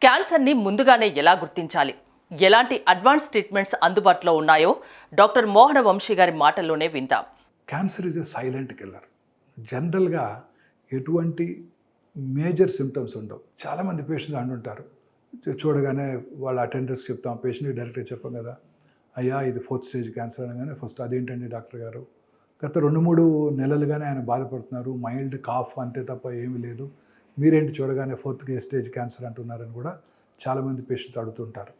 క్యాన్సర్ని ముందుగానే ఎలా గుర్తించాలి, ఎలాంటి అడ్వాన్స్ ట్రీట్మెంట్స్ అందుబాటులో ఉన్నాయో డాక్టర్ మోహన వంశీ గారి మాటల్లోనే విందాం. Cancer is a silent killer. జనరల్గా ఎటువంటి మేజర్ సిమ్టమ్స్ ఉండవు. చాలామంది పేషెంట్స్ అంటుంటారు, చూడగానే వాళ్ళ అటెండర్స్ చెప్తాం, పేషెంట్కి డైరెక్ట్గా చెప్పాం కదా, అయ్యా ఇది 4th స్టేజ్ క్యాన్సర్ అనగానే ఫస్ట్ అదేంటండి డాక్టర్ గారు, గత 2-3 నెలలుగానే ఆయన బాధపడుతున్నారు, మైల్డ్ కాఫ్ అంతే తప్ప ఏమీ లేదు, మీరేంటి చూడగానే 4th స్టేజ్ క్యాన్సర్ అంటున్నారని కూడా చాలామంది పేషెంట్స్ అడుగుతుంటారు.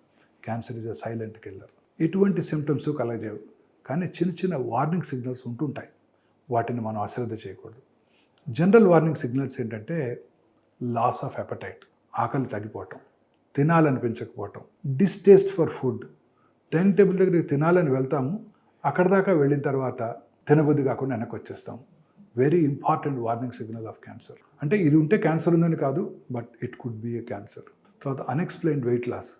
Cancer is a silent killer. ఎటువంటి సిమ్టమ్స్ కలగజేయవు, కానీ చిన్న చిన్న వార్నింగ్ సిగ్నల్స్ ఉంటుంటాయి. వాటిని మనం అశ్రద్ధ చేయకూడదు. జనరల్ వార్నింగ్ సిగ్నల్స్ ఏంటంటే లాస్ ఆఫ్ హెపటైట్, ఆకలి తగ్గిపోవటం, తినాలనిపించకపోవటం, distaste for food. Dining table దగ్గరికి తినాలని వెళ్తాము, అక్కడ దాకా వెళ్ళిన తర్వాత తినబుద్ధి కాకుండా వెనక్కి వచ్చేస్తాం. Very important warning signal of cancer. అంటే ఇది ఉంటే క్యాన్సర్ ఉందని కాదు, but it could be a cancer. తర్వాత అన్ఎక్స్ప్లెయిన్డ్ వెయిట్ లాస్.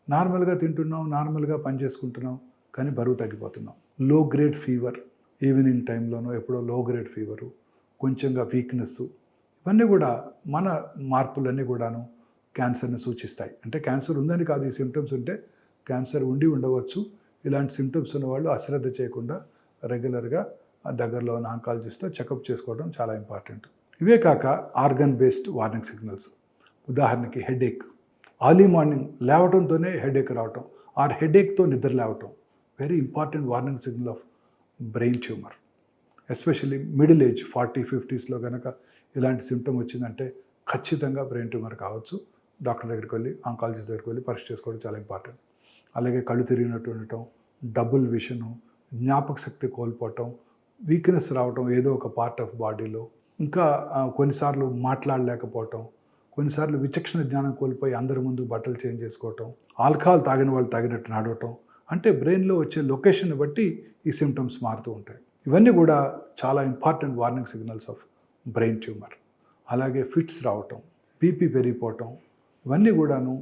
నార్మల్గా తింటున్నాం, నార్మల్గా పని చేసుకుంటున్నాం, కానీ బరువు తగ్గిపోతున్నాం. లో గ్రేడ్ ఫీవర్, ఈవినింగ్ టైంలోనో ఎప్పుడో లో గ్రేడ్ ఫీవరు, కొంచెంగా వీక్నెస్, ఇవన్నీ కూడా మన మార్పులన్నీ కూడాను క్యాన్సర్ని సూచిస్తాయి. అంటే క్యాన్సర్ ఉందని కాదు, ఈ సిమ్టమ్స్ ఉంటే క్యాన్సర్ ఉండి ఉండవచ్చు. ఇలాంటి సిమ్టమ్స్ ఉన్నవాళ్ళు అశ్రద్ధ చేయకుండా రెగ్యులర్గా దగ్గరలో ఉన్న ఆంకాలజిస్ట్తో చెకప్ చేసుకోవడం చాలా ఇంపార్టెంట్. ఇవే కాక ఆర్గన్ బేస్డ్ వార్నింగ్ సిగ్నల్స్. ఉదాహరణకి హెడేక్, అర్లీ మార్నింగ్ లేవటంతోనే హెడేక్ రావటం, ఆర్ హెడేక్తో నిద్ర లేవటం, very important warning signal of brain tumour. Especially middle age 40-50స్లో కనుక ఇలాంటి సిమ్టమ్ వచ్చిందంటే ఖచ్చితంగా బ్రెయిన్ ట్యూమర్ కావచ్చు. డాక్టర్ దగ్గరికి వెళ్ళి, ఆంకాలజిస్ట్ దగ్గరికి వెళ్ళి పరీక్ష చేసుకోవడం చాలా ఇంపార్టెంట్. అలాగే కళ్ళు తిరిగినట్టు ఉండటం, డబుల్ విషను, జ్ఞాపక శక్తి కోల్పోవటం, వీక్నెస్ రావటం ఏదో ఒక పార్ట్ ఆఫ్ బాడీలో, ఇంకా కొన్నిసార్లు మాట్లాడలేకపోవటం, కొన్నిసార్లు విచక్షణ జ్ఞానం కోల్పోయి అందరి ముందు బట్టలు చేంజ్ చేసుకోవటం, ఆల్కహాల్ తాగిన వాళ్ళు తాగినట్టు నడవటం. అంటే బ్రెయిన్లో వచ్చే లొకేషన్ బట్టి ఈ సిమ్టమ్స్ మారుతూ ఉంటాయి. ఇవన్నీ కూడా చాలా important warning signals of brain tumour. అలాగే ఫిట్స్ రావటం, బీపీ పెరిగిపోవటం, ఇవన్నీ కూడాను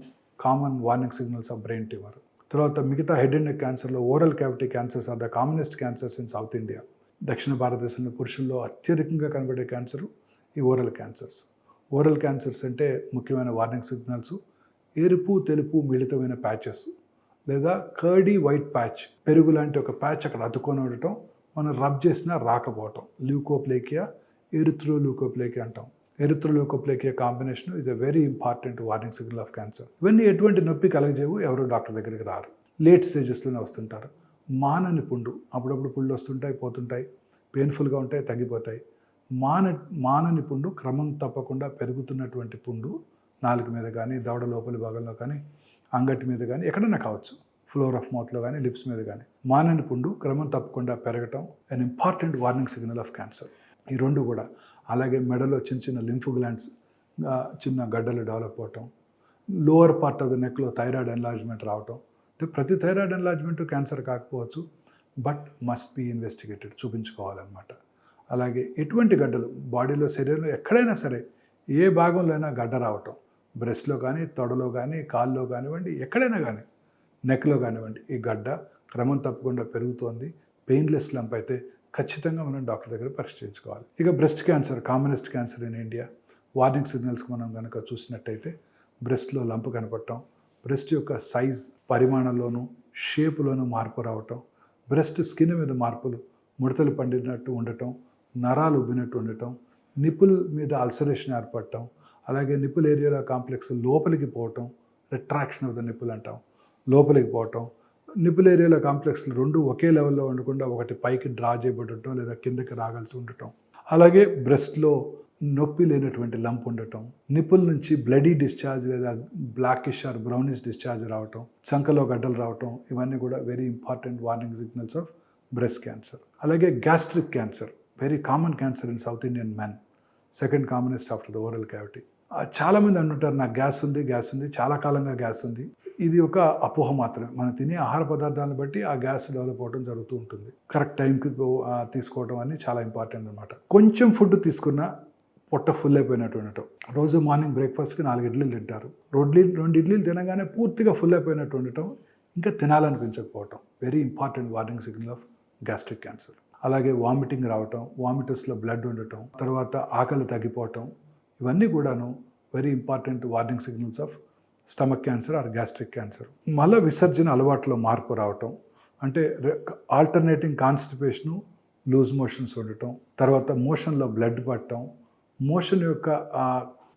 common warning signals of brain tumour. తర్వాత మిగతా హెడ్ అండ్ నెక్ క్యాన్సర్లో oral cavity cancers are the commonest cancers in South India. దక్షిణ భారతదేశంలో పురుషుల్లో అత్యధికంగా కనబడే క్యాన్సరు ఈ ఓరల్ క్యాన్సర్స్. ఓరల్ క్యాన్సర్స్ అంటే ముఖ్యమైన వార్నింగ్ సిగ్నల్స్ ఎరుపు తెలుపు మిళితమైన ప్యాచెస్, లేదా కర్డీ వైట్ ప్యాచ్, పెరుగు లాంటి ఒక ప్యాచ్ అక్కడ అతుక్కొని ఉండటం, మనం రబ్ చేసినా రాకపోవటం, ల్యూకోప్లేకియా, ఎరిథ్రోల్యూకోప్లేకియా అంటాం. Erythroleukoplakia combination is a very important warning signal of cancer. ఇవన్నీ ఎటువంటి నొప్పి కలగజేవు, ఎవరు డాక్టర్ దగ్గరికి రారు, లేట్ స్టేజెస్లోనే వస్తుంటారు. మానని పుండు, అప్పుడప్పుడు పుళ్ళు వస్తుంటాయి, పోతుంటాయి, పెయిన్ఫుల్గా ఉంటాయి, తగ్గిపోతాయి. మానని పుండు, క్రమం తప్పకుండా పెరుగుతున్నటువంటి పుండు, నాలుక మీద కానీ, దవడ లోపలి భాగంలో కానీ, అంగటి మీద కానీ, ఎక్కడైనా కావచ్చు, ఫ్లోర్ ఆఫ్ మౌత్లో కానీ, లిప్స్ మీద కానీ, మానని పుండు క్రమం తప్పకుండా పెరగటం an important warning signal of cancer. ఈ రెండు కూడా. అలాగే మెడలో చిన్న చిన్న లింఫ్ గ్లాండ్స్, చిన్న గడ్డలు డెవలప్ అవటం, లోవర్ పార్ట్ ఆఫ్ ద నెక్లో థైరాయిడ్ ఎన్లార్జ్మెంట్ రావటం. అంటే ప్రతి థైరాయిడ్ ఎన్లార్జ్మెంట్ క్యాన్సర్ కాకపోవచ్చు, బట్ మస్ట్ బీ ఇన్వెస్టిగేటెడ్, చూపించుకోవాలన్నమాట. అలాగే ఎటువంటి గడ్డలు బాడీలో, శరీరంలో ఎక్కడైనా సరే ఏ భాగంలో అయినా గడ్డ రావటం, బ్రెస్ట్లో కానీ, తొడలో కానీ, కాల్లో కానివ్వండి, ఎక్కడైనా కానీ, నెక్లో కానివ్వండి, ఈ గడ్డ క్రమం తప్పకుండా పెరుగుతోంది, పెయిన్లెస్ లంప్ అయితే ఖచ్చితంగా మనం డాక్టర్ దగ్గర పరీక్ష చేయించుకోవాలి. ఇక breast cancer, commonest cancer in India. Warning signals మనం కనుక చూసినట్టయితే బ్రెస్ట్లో లంప్ కనపడటం, బ్రెస్ట్ యొక్క సైజ్ పరిమాణంలోనూ షేపులోనూ మార్పు రావటం, బ్రెస్ట్ స్కిన్ మీద మార్పులు, ముడతలు పండినట్టు ఉండటం, నరాలు ఉబ్బినట్టు ఉండటం, నిప్పుల్ మీద అల్సరేషన్ ఏర్పడటం, అలాగే నిప్పుల్ ఏరియాలో కాంప్లెక్స్ లోపలికి పోవటం, రిట్రాక్షన్ ఆఫ్ ద నిప్పుల్ అంటాం, లోపలికి పోవటం, నిప్పుల్ ఏరియాలో కాంప్లెక్స్లు రెండు ఒకే లెవెల్లో ఉండకుండా ఒకటి పైకి డ్రా చేయబడి ఉండటం, లేదా కిందకి రాగాల్సి ఉండటం, అలాగే బ్రెస్ట్లో నొప్పి లేనటువంటి లంప్ ఉండటం, నిప్పుల్ నుంచి బ్లడీ డిశ్చార్జ్ లేదా బ్లాకిష్ ఆర్ బ్రౌనిష్ డిశ్చార్జ్ రావటం, చంకలో గడ్డలు రావటం, ఇవన్నీ కూడా very important warning signals of breast cancer. అలాగే gastric cancer, very common cancer in South Indian men, second commonest after the oral cavity. చాలామంది అంటుంటారు నాకు గ్యాస్ ఉంది, చాలా కాలంగా గ్యాస్ ఉంది. ఇది ఒక అపోహ మాత్రమే. మనం తినే ఆహార పదార్థాలను బట్టి ఆ గ్యాస్ డెవలప్ అవ్వడం జరుగుతూ ఉంటుంది. కరెక్ట్ టైంకి తీసుకోవడం అని చాలా ఇంపార్టెంట్ అనమాట. కొంచెం ఫుడ్ తీసుకున్నా పొట్ట ఫుల్ అయిపోయినట్టు ఉండటం. రోజు మార్నింగ్ బ్రేక్ఫాస్ట్కి 4 ఇడ్లీలు తింటారు, 2 ఇడ్లీలు తినగానే పూర్తిగా ఫుల్ అయిపోయినట్టు ఉండటం, ఇంకా తినాలనిపించకపోవటం, very important warning signal of gastric cancer. అలాగే వామిటింగ్ రావటం, వామిటర్స్లో బ్లడ్ ఉండటం, తర్వాత ఆకలి తగ్గిపోవటం, ఇవన్నీ కూడాను very important warning signals of stomach cancer or gastric cancer. మల విసర్జన అలవాట్లో మార్పు రావటం, అంటే ఆల్టర్నేటింగ్ కాన్స్టిపేషను, లూజ్ మోషన్స్ ఉండటం, తర్వాత మోషన్లో బ్లడ్ పట్టడం, మోషన్ యొక్క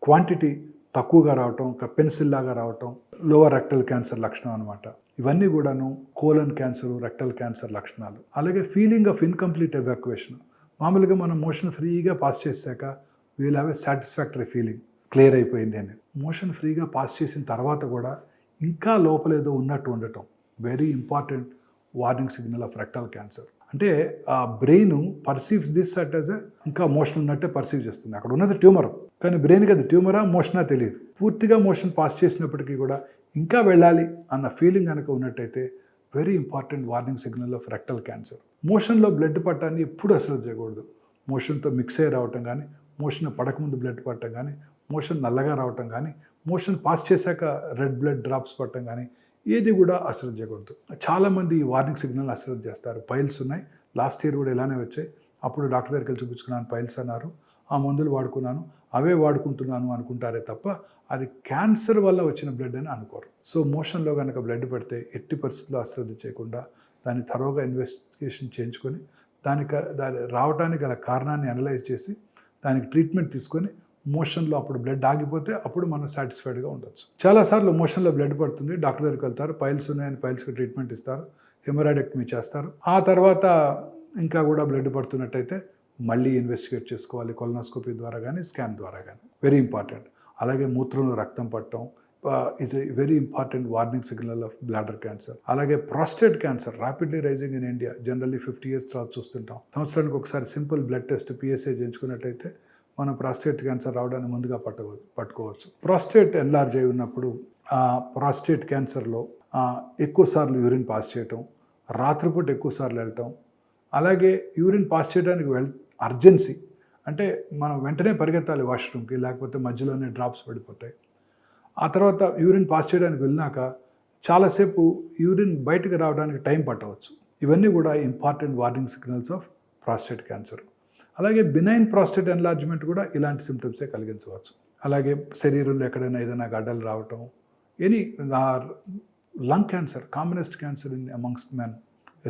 క్వాంటిటీ తక్కువగా రావటం, ఒక పెన్సిల్ లాగా రావటం, లోవర్ రెక్టల్ క్యాన్సర్ లక్షణం అనమాట. ఇవన్నీ కూడాను కోలన్ క్యాన్సర్, రెక్టల్ క్యాన్సర్ లక్షణాలు. అలాగే ఫీలింగ్ ఆఫ్ ఇన్కంప్లీట్ ఎవాక్యుయేషన్. మామూలుగా మనం మోషన్ ఫ్రీగా పాస్ చేశాక we'll have a satisfactory feeling, clear అయిపోయింది అని. మోషన్ ఫ్రీగా పాస్ చేసిన తర్వాత కూడా ఇంకా లోపలేదో ఉన్నట్టు ఉండటం, very important warning signal of rectal cancer. అంటే ఆ brain perceives this at as ఇంకా మోషన్ ఉన్నట్టే పర్సీవ్ చేస్తుంది. అక్కడ ఉన్నది ట్యూమర్, కానీ బ్రెయిన్కి అది ట్యూమరా మోషనా తెలియదు. పూర్తిగా మోషన్ పాస్ చేసినప్పటికీ కూడా ఇంకా వెళ్ళాలి అన్న ఫీలింగ్ కనుక ఉన్నట్టయితే very important warning signal of rectal cancer. మోషన్లో బ్లడ్ పట్టాన్ని ఎప్పుడు అసలు చేయకూడదు. మోషన్తో మిక్స్ అయ్యి రావటం కానీ, మోషన్ పడకముందు బ్లడ్ పట్టడం కానీ, మోషన్ నల్లగా రావటం కానీ, మోషన్ పాస్ చేశాక రెడ్ బ్లడ్ డ్రాప్స్ పట్టడం కానీ ఏది కూడా అశ్రద్ధ చేయకూడదు. చాలామంది ఈ వార్నింగ్ సిగ్నల్ అశ్రద్ధ చేస్తారు. పైల్స్ ఉన్నాయి, లాస్ట్ ఇయర్ కూడా ఇలానే వచ్చాయి. అప్పుడు డాక్టర్ దగ్గరికి వెళ్ళి చూపించుకున్నాను, పైల్స్ అన్నారు, ఆ మందులు వాడుకున్నాను, అవే వాడుకుంటున్నాను అనుకుంటారే తప్ప అది క్యాన్సర్ వల్ల వచ్చిన బ్లడ్ అని అనుకోరు. సో మోషన్లో కనుక బ్లడ్ పడితే ఎట్టి పరిస్థితుల్లో అశ్రద్ధ చేయకుండా దాన్ని థరోగా ఇన్వెస్టిగేషన్ చేయించుకొని దాని రావడానికి గల కారణాన్ని అనలైజ్ చేసి దానికి ట్రీట్మెంట్ తీసుకొని మోషన్లో అప్పుడు బ్లడ్ ఆగిపోతే అప్పుడు మనం సాటిస్ఫైడ్గా ఉండొచ్చు. చాలాసార్లు మోషన్లో బ్లడ్ పడుతుంది, డాక్టర్ దగ్గరికి వెళ్తారు, పైల్స్ ఉన్నాయని పైల్స్కి ట్రీట్మెంట్ ఇస్తారు, హెమరాయిడెక్టమీ చేస్తారు. ఆ తర్వాత ఇంకా కూడా బ్లడ్ పడుతున్నట్టయితే మళ్ళీ ఇన్వెస్టిగేట్ చేసుకోవాలి, కొలనోస్కోపీ ద్వారా కానీ స్కాన్ ద్వారా కానీ, వెరీ ఇంపార్టెంట్. అలాగే మూత్రంలో రక్తం పట్టడం is a very important warning signal of bladder cancer. అలాగే prostate cancer rapidly rising in India, generally 50 years తర్వాత చూస్తుంటాం. సంవత్సరానికి ఒకసారి సింపుల్ బ్లడ్ టెస్ట్ PSA చేయించుకున్నట్టయితే మనం ప్రాస్టేట్ క్యాన్సర్ రావడానికి ముందుగా పట్టుకోవచ్చు. ప్రాస్టేట్ ఎన్లార్జ్ అయి ఉన్నప్పుడు ప్రాస్టేట్ క్యాన్సర్లో ఎక్కువసార్లు యూరిన్ పాస్ చేయటం, రాత్రిపూట ఎక్కువసార్లు వెళ్ళటం, అలాగే యూరిన్ పాస్ చేయడానికి అర్జెన్సీ అంటే మనం వెంటనే పరిగెత్తాలి వాష్రూమ్కి, లేకపోతే మధ్యలోనే డ్రాప్స్ పడిపోతాయి. ఆ తర్వాత యూరిన్ పాస్ చేయడానికి వెళ్ళినాక చాలాసేపు యూరిన్ బయటకు రావడానికి టైం పట్టవచ్చు. ఇవన్నీ కూడా important warning signals of prostate cancer. అలాగే బినైన్ ప్రాస్టేట్ ఎన్లార్జ్మెంట్ కూడా ఇలాంటి సిమ్టమ్సే కలిగించవచ్చు. అలాగే శరీరంలో ఎక్కడైనా ఏదైనా గడ్డలు రావటం, any lung cancer, commonest cancer in amongst men,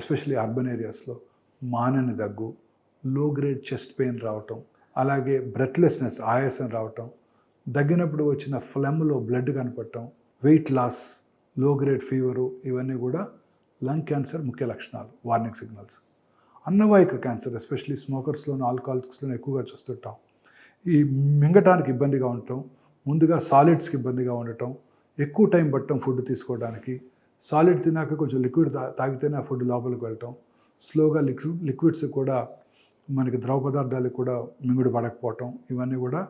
especially urban ఏరియాస్లో, మానని దగ్గు, లో గ్రేడ్ చెస్ట్ పెయిన్ రావటం, అలాగే బ్రెత్లెస్నెస్, ఆయాసం రావటం, దగ్గినప్పుడు వచ్చిన ఫ్లెమ్లో బ్లడ్ కనపడటం, వెయిట్ లాస్, లో గ్రేడ్ ఫీవరు, ఇవన్నీ కూడా లంగ్ క్యాన్సర్ ముఖ్య లక్షణాలు, వార్నింగ్ సిగ్నల్స్. అన్నవాహిక క్యాన్సర్ ఎస్పెషలీ స్మోకర్స్లోను, ఆల్కహాలిక్స్లోను ఎక్కువగా చూస్తుంటాం. ఈ మింగటానికి ఇబ్బందిగా ఉండటం, ముందుగా సాలిడ్స్కి ఇబ్బందిగా ఉండటం, ఎక్కువ టైం పట్టడం ఫుడ్ తీసుకోవడానికి, సాలిడ్ తిన్నాక కొంచెం లిక్విడ్ తాగితేనే ఆ ఫుడ్ లోపలికి వెళ్ళటం, స్లోగా లిక్విడ్స్ కూడా మనకి ద్రవ పదార్థాలకు కూడా మింగుడు పడకపోవటం, ఇవన్నీ కూడా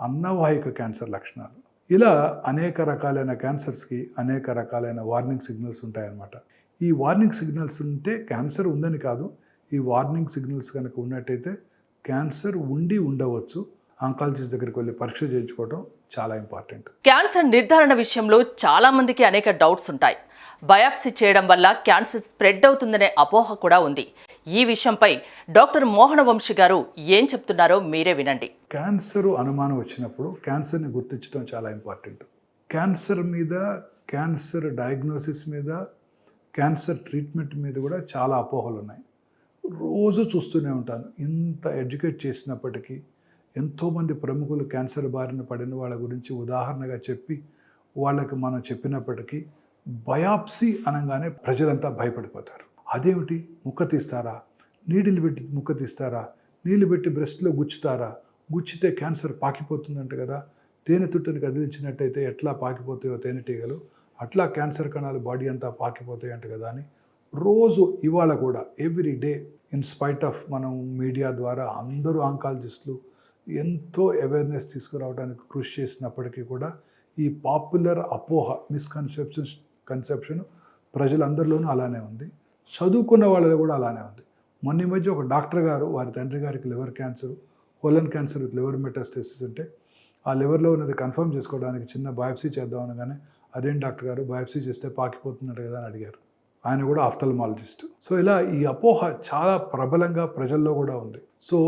అన్నవాహిక క్యాన్సర్ లక్షణాలు. ఇలా అనేక రకాలైన క్యాన్సర్స్కి అనేక రకాలైన వార్నింగ్ సిగ్నల్స్ ఉంటాయన్నమాట. ఈ వార్నింగ్ సిగ్నల్స్ ఉంటే క్యాన్సర్ ఉందని కాదు, ఈ వార్నింగ్ సిగ్నల్స్ కనుక ఉన్నట్టయితే క్యాన్సర్ ఉండి ఉండవచ్చు. ఆంకాలజిస్ట్ దగ్గరికి వెళ్ళి పరీక్ష చేయించుకోవడం చాలా ఇంపార్టెంట్. క్యాన్సర్ నిర్ధారణ విషయంలో చాలా మందికి అనేక డౌట్స్ ఉంటాయి. బయాప్సీ చేయడం వల్ల క్యాన్సర్ స్ప్రెడ్ అవుతుందనే అపోహ కూడా ఉంది. ఈ విషయంపై డాక్టర్ మోహన వంశీ గారు ఏం చెప్తున్నారో మీరే వినండి. క్యాన్సర్ అనుమానం వచ్చినప్పుడు క్యాన్సర్ని గుర్తించడం చాలా ఇంపార్టెంట్. క్యాన్సర్ మీద, క్యాన్సర్ డయాగ్నోసిస్ మీద, క్యాన్సర్ ట్రీట్మెంట్ మీద కూడా చాలా అపోహలు ఉన్నాయి. రోజు చూస్తూనే ఉంటాను. ఇంత ఎడ్యుకేట్ చేసినప్పటికీ ఎంతోమంది ప్రముఖులు క్యాన్సర్ బారిన పడిన వాళ్ళ గురించి ఉదాహరణగా చెప్పి వాళ్ళకి మనం చెప్పినప్పటికీ బయాప్సీ అనగానే ప్రజలంతా భయపడిపోతారు. అదేమిటి, ముక్క తీస్తారా, నీడిలు పెట్టి ముక్క తీస్తారా, నీళ్ళు పెట్టి బ్రెస్ట్లో గుచ్చుతారా, గుచ్చితే క్యాన్సర్ పాకిపోతుందంట కదా, తేనె తుట్టుని కదిలించినట్టయితే ఎట్లా పాకిపోతాయో తేనెటీగలు, అట్లా క్యాన్సర్ కణాలు బాడీ అంతా పాకిపోతాయి అంట కదా అని రోజు ఇవాళ కూడా every day in spite of మనం మీడియా ద్వారా అందరూ ఆంకాలజిస్టులు ఎంతో అవేర్నెస్ తీసుకురావడానికి కృషి చేసినప్పటికీ కూడా ఈ పాపులర్ అపోహ, మిస్కన్సెప్షన్ ప్రజలందరిలోనూ అలానే ఉంది, చదువుకున్న వాళ్ళలో కూడా అలానే ఉంది. మొన్న మధ్య ఒక డాక్టర్ గారు వారి తండ్రి గారికి liver cancer, colon cancer with liver metastasis అంటే ఆ లివర్లో ఉన్నది కన్ఫర్మ్ చేసుకోవడానికి చిన్న బయాప్సీ చేద్దాం అనగానే అదేం డాక్టర్ గారు బయాప్సీ చేస్తే పాకిపోతున్నట్టు కదా అని అడిగారు. ఆయన కూడా ఆఫ్థల్మాలజిస్ట్. సో ఇలా ఈ అపోహ చాలా ప్రబలంగా ప్రజల్లో కూడా ఉంది. సో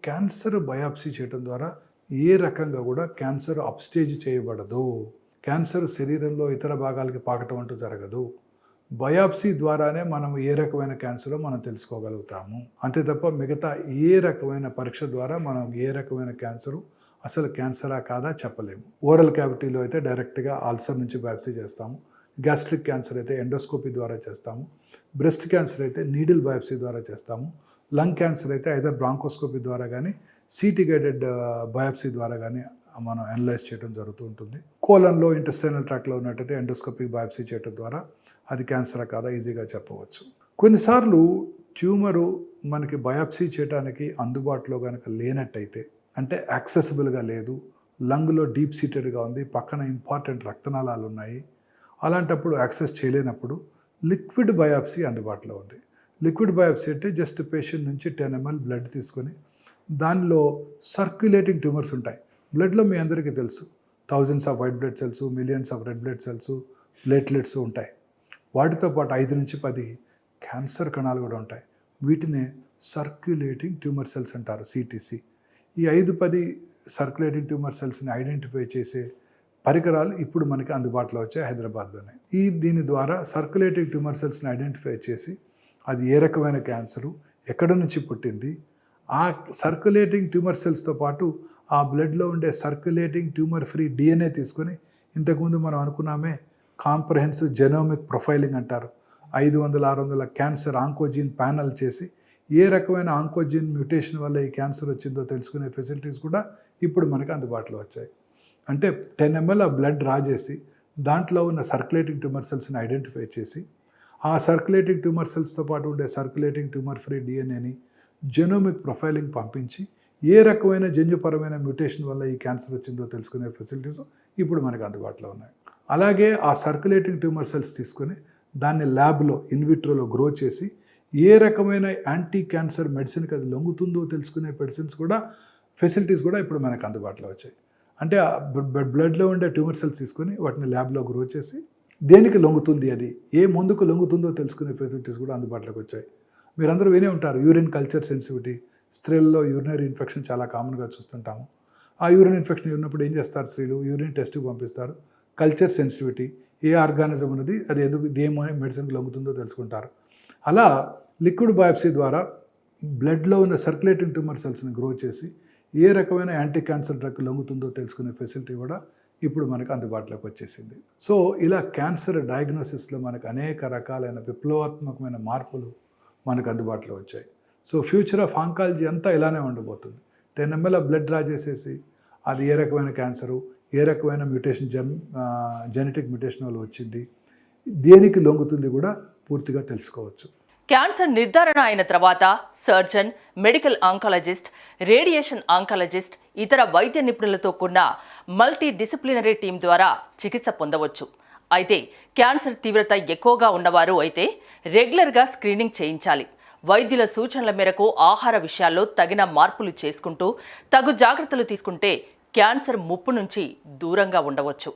క్యాన్సర్ బయాప్సీ చేయడం ద్వారా ఏ రకంగా కూడా క్యాన్సర్ అప్స్టేజ్ చేయబడదు. క్యాన్సర్ శరీరంలో ఇతర భాగాలకి పాకటం అంటూ జరగదు. బయాప్సీ ద్వారానే మనం ఏ రకమైన క్యాన్సరో మనం తెలుసుకోగలుగుతాము. అంతే తప్ప మిగతా ఏ రకమైన పరీక్ష ద్వారా మనం ఏ రకమైన క్యాన్సరు అసలు క్యాన్సరా కాదా చెప్పలేము. ఓరల్ క్యావిటీలో అయితే డైరెక్ట్గా అల్సర్ నుంచి బయాప్సీ చేస్తాము. గ్యాస్ట్రిక్ క్యాన్సర్ అయితే ఎండోస్కోపీ ద్వారా చేస్తాము. బ్రెస్ట్ క్యాన్సర్ అయితే నీడిల్ బయాప్సీ ద్వారా చేస్తాము. లంగ్ క్యాన్సర్ అయితే ఐదర్ బ్రాంకోస్కోపీ ద్వారా కానీ సిటీ గైడెడ్ బయాప్సీ ద్వారా కానీ మనం అనలైజ్ చేయడం జరుగుతూ ఉంటుంది. కోలన్లో ఇంటెస్టైనల్ ట్రాక్లో ఉన్నట్టయితే ఎండోస్కోపిక్ బయాప్సీ చేయడం ద్వారా అది క్యాన్సరా కాదా ఈజీగా చెప్పవచ్చు. కొన్నిసార్లు ట్యూమరు మనకి బయాప్సీ చేయడానికి అందుబాటులో కనుక లేనట్టయితే, అంటే యాక్సెసిబుల్గా లేదు, లంగ్లో డీప్ సీటెడ్గా ఉంది, పక్కన ఇంపార్టెంట్ రక్తనాళాలు ఉన్నాయి, అలాంటప్పుడు యాక్సెస్ చేయలేనప్పుడు లిక్విడ్ బయాప్సీ అందుబాటులో ఉంది. లిక్విడ్ బయాప్సీ అంటే జస్ట్ పేషెంట్ నుంచి 10 ml బ్లడ్ తీసుకొని దానిలో సర్క్యులేటింగ్ ట్యూమర్స్ ఉంటాయి. బ్లడ్లో మీ అందరికీ తెలుసు, thousands off white blood cells, millions of red blood cells, platelets ఉంటాయి. వాటితో పాటు 5 నుంచి 10 క్యాన్సర్ కణాలు కూడా ఉంటాయి. వీటినే సర్క్యులేటింగ్ ట్యూమర్ సెల్స్ అంటారు, సిటిసి. ఈ 5-10 సర్క్యులేటింగ్ ట్యూమర్ సెల్స్ని ఐడెంటిఫై చేసే పరికరాలు ఇప్పుడు మనకి అందుబాటులో వచ్చాయి హైదరాబాద్లోనే. దీని ద్వారా సర్క్యులేటింగ్ ట్యూమర్ సెల్స్ని ఐడెంటిఫై చేసి అది ఏ రకమైన క్యాన్సరు, ఎక్కడ నుంచి పుట్టింది, ఆ సర్క్యులేటింగ్ ట్యూమర్ సెల్స్తో పాటు ఆ బ్లడ్లో ఉండే సర్క్యులేటింగ్ ట్యూమర్ ఫ్రీ డిఎన్ఏ తీసుకొని, ఇంతకుముందు మనం అనుకున్నామే కాంప్రహెన్సివ్ జెనోమిక్ ప్రొఫైలింగ్ అంటారు, 500-600 క్యాన్సర్ ఆంకోజీన్ ప్యానల్ చేసి ఏ రకమైన ఆంకోజీన్ మ్యూటేషన్ వల్ల ఈ క్యాన్సర్ వచ్చిందో తెలుసుకునే ఫెసిలిటీస్ కూడా ఇప్పుడు మనకు అందుబాటులో వచ్చాయి. అంటే 10 ml బ్లడ్ డ్రా చేసి దాంట్లో ఉన్న సర్క్యులేటింగ్ ట్యూమర్ సెల్స్ని ఐడెంటిఫై చేసి ఆ సర్క్యులేటింగ్ ట్యూమర్ సెల్స్తో పాటు ఉండే సర్క్యులేటింగ్ ట్యూమర్ ఫ్రీ డిఎన్ఏని జెనోమిక్ ప్రొఫైలింగ్ పంపించి ఏ రకమైన జన్యుపరమైన మ్యూటేషన్ వల్ల ఈ క్యాన్సర్ వచ్చిందో తెలుసుకునే ఫెసిలిటీస్ ఇప్పుడు మనకు అందుబాటులో ఉన్నాయి. అలాగే ఆ సర్క్యులేటింగ్ ట్యూమర్ సెల్స్ తీసుకొని దాన్ని ల్యాబ్లో ఇన్విట్రోలో గ్రో చేసి ఏ రకమైన యాంటీ క్యాన్సర్ మెడిసిన్కి అది లొంగుతుందో తెలుసుకునే ఫెసిలిటీస్ కూడా ఇప్పుడు మనకు అందుబాటులో వచ్చాయి. అంటే బ్లడ్లో ఉండే ట్యూమర్ సెల్స్ తీసుకొని వాటిని ల్యాబ్లో గ్రో చేసి దేనికి లొంగుతుంది, అది ఏ మందుకు లొంగుతుందో తెలుసుకునే ఫెసిలిటీస్ కూడా అందుబాటులోకి వచ్చాయి. మీరందరూ వినే ఉంటారు యూరిన్ కల్చర్ సెన్సిటివిటీ. స్త్రీల్లో యూరినరీ ఇన్ఫెక్షన్ చాలా కామన్గా చూస్తుంటాము. ఆ యూరిన్ ఇన్ఫెక్షన్ ఉన్నప్పుడు ఏం చేస్తారు, స్త్రీలు యూరిన్ టెస్ట్కి పంపిస్తారు. కల్చర్ సెన్సిటివిటీ, ఏ ఆర్గానిజం ఉన్నది, అది ఎందుకు దేమో మెడిసిన్కి లొంగుతుందో తెలుసుకుంటారు. అలా లిక్విడ్ బయాప్సీ ద్వారా బ్లడ్లో ఉన్న సర్క్యులేటింగ్ ట్యూమర్ సెల్స్ని గ్రో చేసి ఏ రకమైన యాంటీ క్యాన్సర్ డ్రగ్ లొంగుతుందో తెలుసుకునే ఫెసిలిటీ కూడా ఇప్పుడు మనకు అందుబాటులోకి వచ్చేసింది. సో ఇలా క్యాన్సర్ డయాగ్నోసిస్లో మనకు అనేక రకాలైన విప్లవాత్మకమైన మార్పులు మనకు అందుబాటులో వచ్చాయి. సో ఫ్యూచర్ ఆఫ్ ఆంకాలజీ అంతా ఇలానే ఉండబోతుంది. 10 ml బ్లడ్ డ్రా చేసేసి అది ఏ రకమైన క్యాన్సరు, ఏ రకమైన మ్యూటేషన్ జెనెటిక్ మ్యూటేషన్ వల్ల వచ్చింది, దేనికి లొంగుతుంది కూడా పూర్తిగా తెలుసుకోవచ్చు. క్యాన్సర్ నిర్ధారణ అయిన తర్వాత surgeon, medical oncologist, radiation oncologist, ఇతర వైద్య నిపుణులతో కూడిన మల్టీ డిసిప్లినరీ టీం ద్వారా చికిత్స పొందవచ్చు. అయితే క్యాన్సర్ తీవ్రత ఎక్కువగా ఉన్నవారు అయితే రెగ్యులర్గా స్క్రీనింగ్ చేయించాలి. వైద్యుల సూచనల మేరకు ఆహార విషయాల్లో తగిన మార్పులు చేసుకుంటూ తగు జాగ్రత్తలు తీసుకుంటే క్యాన్సర్ ముప్పు నుంచి దూరంగా ఉండవచ్చు.